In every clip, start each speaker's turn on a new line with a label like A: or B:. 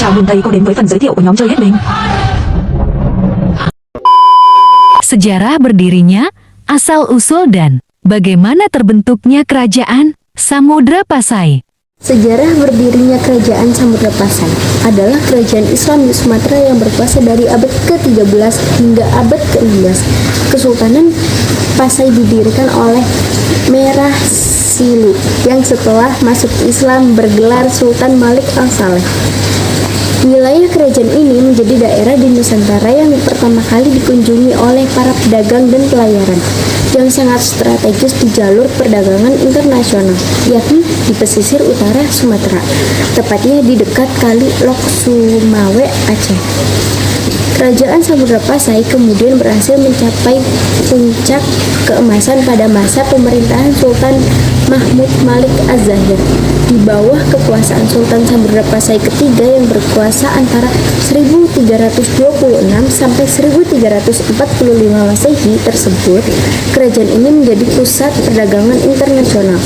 A: Chào mừng thầy cô đến với phần giới thiệu của nhóm chơi hết mình.
B: Sejarah berdirinya, asal-usul dan bagaimana terbentuknya kerajaan Samudra Pasai.
C: Sejarah berdirinya Kerajaan Samudra Pasai adalah kerajaan Islam di Sumatera yang berkuasa dari abad ke-13 hingga abad ke-16. Kesultanan Pasai didirikan oleh Merah Silu yang setelah masuk Islam bergelar Sultan Malik Al-Saleh. Wilayah kerajaan ini menjadi daerah di Nusantara yang pertama kali dikunjungi oleh para pedagang dan pelayaran yang sangat strategis di jalur perdagangan internasional, yakni di pesisir utara Sumatera, tepatnya di dekat Kali Lok Sumawe, Aceh. Kerajaan Samudra Pasai kemudian berhasil mencapai puncak keemasan pada masa pemerintahan Sultan Mahmud Malik Az-Zahir. Di bawah kekuasaan Sultan Samudra Pasai ketiga yang berkuasa antara 1326 sampai 1345 Masehi tersebut, kerajaan ini menjadi pusat perdagangan internasional.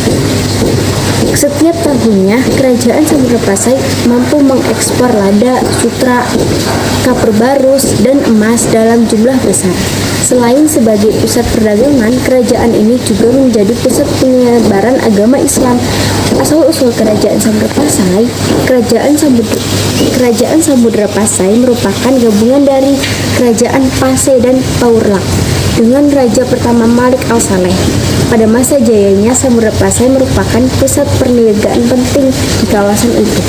C: Setiap tahunnya, kerajaan Samudra Pasai mampu mengekspor lada, sutra, kapur barus, dan emas dalam jumlah besar. Selain sebagai pusat perdagangan, kerajaan ini juga menjadi pusat penyebaran agama Islam. Asal-usul kerajaan Samudra Pasai, kerajaan Samudra Pasai merupakan gabungan dari kerajaan Pasai dan Paurlak dengan raja pertama Malik Al-Saleh. Pada masa jayanya, Samudra Pasai merupakan pusat perniagaan penting di kawasan itu.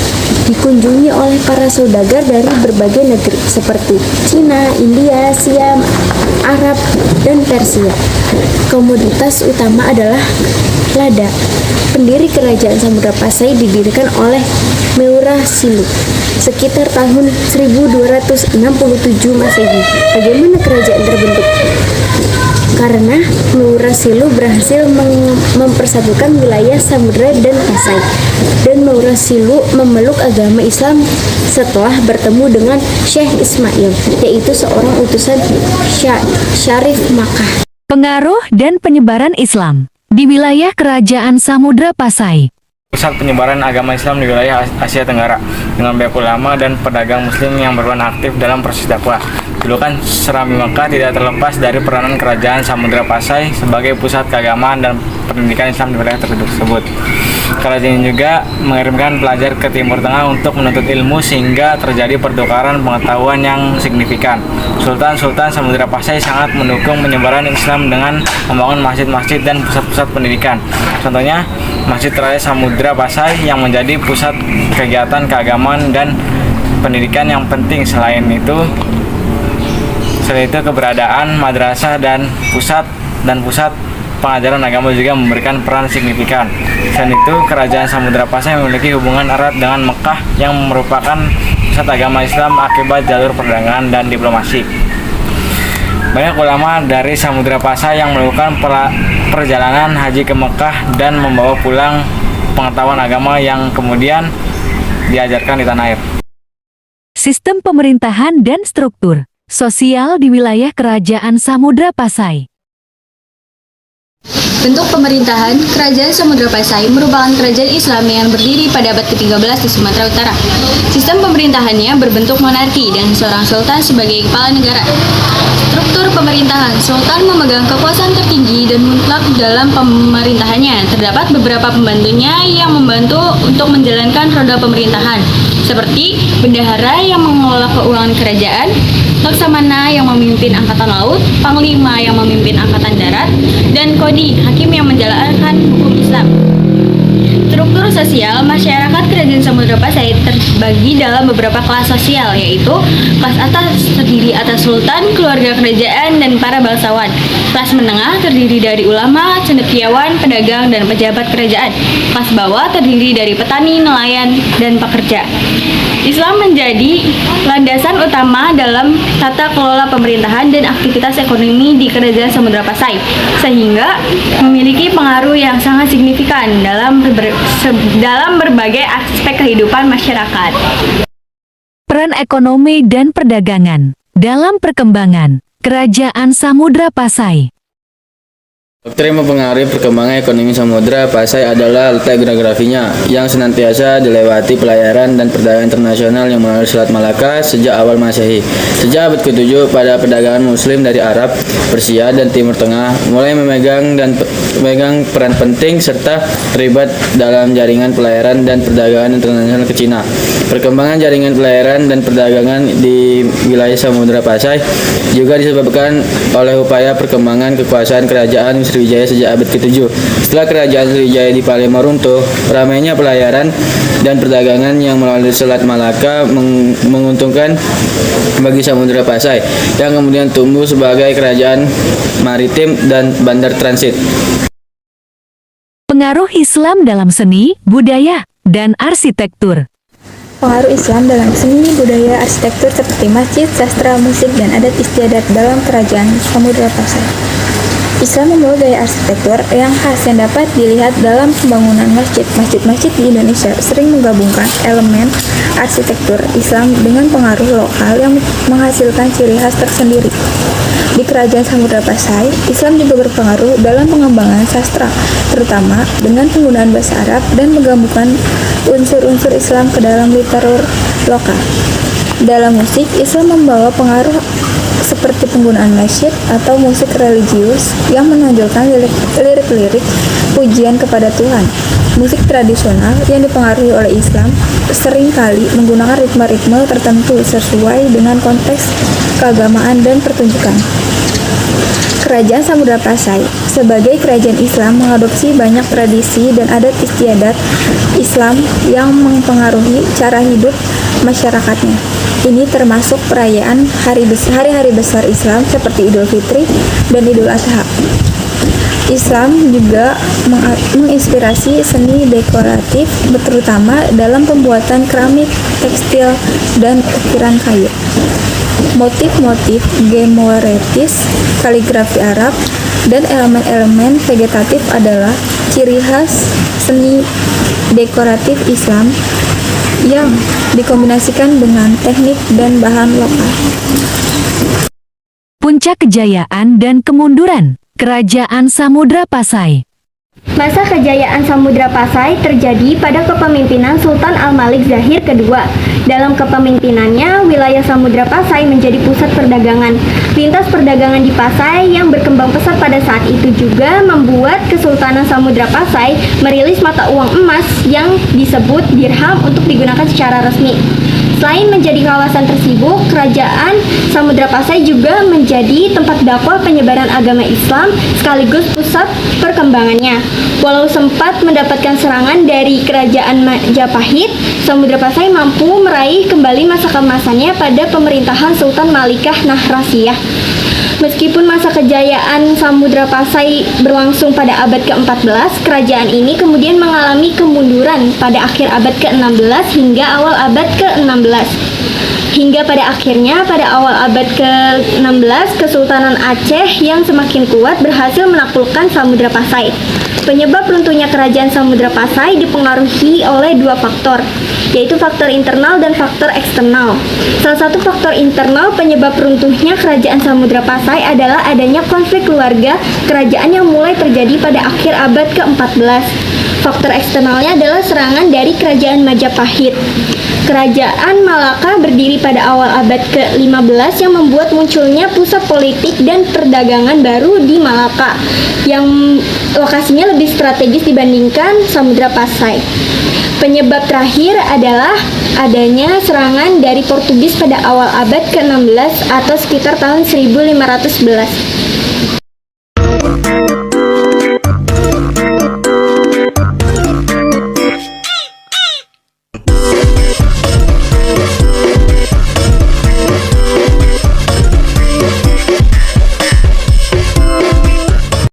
C: Dikunjungi oleh para saudagar dari berbagai negeri seperti Cina, India, Siam, Arab, dan Persia. Komoditas utama adalah lada. Pendiri kerajaan Samudra Pasai didirikan oleh Merah Silu sekitar tahun 1267 Masehi. Bagaimana kerajaan terbentuk? Karena Merah Silu berhasil mempersatukan wilayah Samudra dan Pasai, dan Merah Silu memeluk agama Islam setelah bertemu dengan Syekh Ismail, yaitu seorang utusan Syarif Makkah.
B: Pengaruh dan penyebaran Islam di wilayah kerajaan Samudra Pasai.
D: Pusat penyebaran agama Islam di wilayah Asia Tenggara dengan banyak ulama dan pedagang muslim yang berperan aktif dalam proses dakwah. Julukan Serambi Mekah tidak terlepas dari peranan kerajaan Samudra Pasai sebagai pusat keagamaan dan pendidikan Islam di wilayah tersebut. Kerajaan ini juga mengirimkan pelajar ke Timur Tengah untuk menuntut ilmu sehingga terjadi pertukaran pengetahuan yang signifikan. Sultan-Sultan Samudra Pasai sangat mendukung penyebaran Islam dengan membangun masjid-masjid dan pusat-pusat pendidikan. Contohnya, Masjid Raya Samudra Pasai yang menjadi pusat kegiatan keagamaan dan pendidikan yang penting. Selain itu keberadaan madrasah dan pusat pengajaran agama juga memberikan peran signifikan. Selain itu, kerajaan Samudra Pasai memiliki hubungan erat dengan Mekah yang merupakan pusat agama Islam akibat jalur perdagangan dan diplomasi. Banyak ulama dari Samudra Pasai yang melakukan perjalanan haji ke Mekah dan membawa pulang pengetahuan agama yang kemudian diajarkan di tanah air.
B: Sistem pemerintahan dan struktur sosial di wilayah kerajaan Samudra Pasai.
E: Bentuk pemerintahan, Kerajaan Samudra Pasai merupakan kerajaan Islam yang berdiri pada abad ke-13 di Sumatera Utara. Sistem pemerintahannya berbentuk monarki dan seorang sultan sebagai kepala negara. Struktur pemerintahan, sultan memegang kekuasaan tertinggi dan mutlak dalam pemerintahannya. Terdapat beberapa pembantunya yang membantu untuk menjalankan roda pemerintahan, seperti bendahara yang mengelola keuangan kerajaan, laksamana yang memimpin angkatan laut, panglima yang memimpin angkatan darat, dan kodi, hakim yang menjalankan hukum Islam. Struktur sosial masyarakat Kerajaan Samudra Pasai terbagi dalam beberapa kelas sosial, yaitu kelas atas terdiri atas sultan, keluarga kerajaan, dan para bangsawan. Kelas menengah terdiri dari ulama, cendekiawan, pedagang, dan pejabat kerajaan. Kelas bawah terdiri dari petani, nelayan, dan pekerja. Islam menjadi landasan utama dalam tata kelola pemerintahan dan aktivitas ekonomi di Kerajaan Samudra Pasai, sehingga memiliki pengaruh yang sangat signifikan dalam berbagai aspek kehidupan masyarakat.
B: Peran ekonomi dan perdagangan dalam perkembangan Kerajaan Samudra Pasai.
D: Doktrin mempengaruhi perkembangan ekonomi Samudra Pasai adalah letak geografinya yang senantiasa dilewati pelayaran dan perdagangan internasional yang melalui Selat Malaka sejak awal Masehi. Sejak abad ke-7 pada perdagangan Muslim dari Arab, Persia, dan Timur Tengah mulai memegang peran penting serta terlibat dalam jaringan pelayaran dan perdagangan internasional ke Cina. Perkembangan jaringan pelayaran dan perdagangan di wilayah Samudra Pasai juga disebabkan oleh upaya perkembangan kekuasaan kerajaan Sriwijaya sejak abad ke-7. Setelah kerajaan Sriwijaya di Palembang runtuh, ramainya pelayaran dan perdagangan yang melalui Selat Malaka menguntungkan bagi Samudra Pasai, yang kemudian tumbuh sebagai kerajaan maritim dan bandar transit.
B: Pengaruh Islam dalam seni, budaya, dan arsitektur.
C: Pengaruh Islam dalam seni, budaya, arsitektur seperti masjid, sastra, musik, dan adat istiadat dalam kerajaan Samudra Pasai. Islam membawa gaya arsitektur yang khas yang dapat dilihat dalam pembangunan masjid. Masjid-masjid di Indonesia sering menggabungkan elemen arsitektur Islam dengan pengaruh lokal yang menghasilkan ciri khas tersendiri. Di kerajaan Samudra Pasai, Islam juga berpengaruh dalam pengembangan sastra, terutama dengan penggunaan bahasa Arab dan menggabungkan unsur-unsur Islam ke dalam literatur lokal. Dalam musik, Islam membawa pengaruh seperti penggunaan nasyid atau musik religius yang menonjolkan lirik-lirik pujian kepada Tuhan. Musik tradisional yang dipengaruhi oleh Islam seringkali menggunakan ritme-ritme tertentu sesuai dengan konteks keagamaan dan pertunjukan. Kerajaan Samudra Pasai sebagai kerajaan Islam mengadopsi banyak tradisi dan adat istiadat Islam yang mempengaruhi cara hidup masyarakatnya. Ini termasuk perayaan hari-hari besar Islam seperti Idul Fitri dan Idul Adha. Islam juga menginspirasi seni dekoratif, terutama dalam pembuatan keramik, tekstil, dan ukiran kayu. Motif-motif geometris, kaligrafi Arab, dan elemen-elemen vegetatif adalah ciri khas seni dekoratif Islam yang dikombinasikan dengan teknik dan bahan lokal.
B: Puncak kejayaan dan kemunduran Kerajaan Samudra Pasai.
F: Masa kejayaan Samudra Pasai terjadi pada kepemimpinan Sultan Al-Malik Zahir II. Dalam kepemimpinannya, wilayah Samudra Pasai menjadi pusat perdagangan. Lintas perdagangan di Pasai yang berkembang pesat pada saat itu juga membuat Kesultanan Samudra Pasai merilis mata uang emas yang disebut dirham untuk digunakan secara resmi. Selain menjadi kawasan tersibuk, kerajaan Samudra Pasai juga menjadi tempat dakwah penyebaran agama Islam sekaligus pusat perkembangannya. Walau sempat mendapatkan serangan dari kerajaan Majapahit, Samudra Pasai mampu meraih kembali masa keemasannya pada pemerintahan Sultan Malikah Nahrasiyah. Meskipun masa kejayaan Samudra Pasai berlangsung pada abad ke-14, kerajaan ini kemudian mengalami kemunduran pada akhir abad ke-16 hingga awal abad ke-16. Hingga pada akhirnya pada awal abad ke-16, Kesultanan Aceh yang semakin kuat berhasil menaklukkan Samudra Pasai. Penyebab runtuhnya kerajaan Samudra Pasai dipengaruhi oleh dua faktor, yaitu faktor internal dan faktor eksternal. Salah satu faktor internal penyebab runtuhnya kerajaan Samudra Pasai adalah adanya konflik keluarga kerajaan yang mulai terjadi pada akhir abad ke-14. Faktor eksternalnya adalah serangan dari kerajaan Majapahit. Kerajaan Malaka berdiri pada awal abad ke-15 yang membuat munculnya pusat politik dan perdagangan baru di Malaka yang lokasinya lebih strategis dibandingkan Samudra Pasai. Penyebab terakhir adalah adanya serangan dari Portugis pada awal abad ke-16 atau sekitar tahun 1511.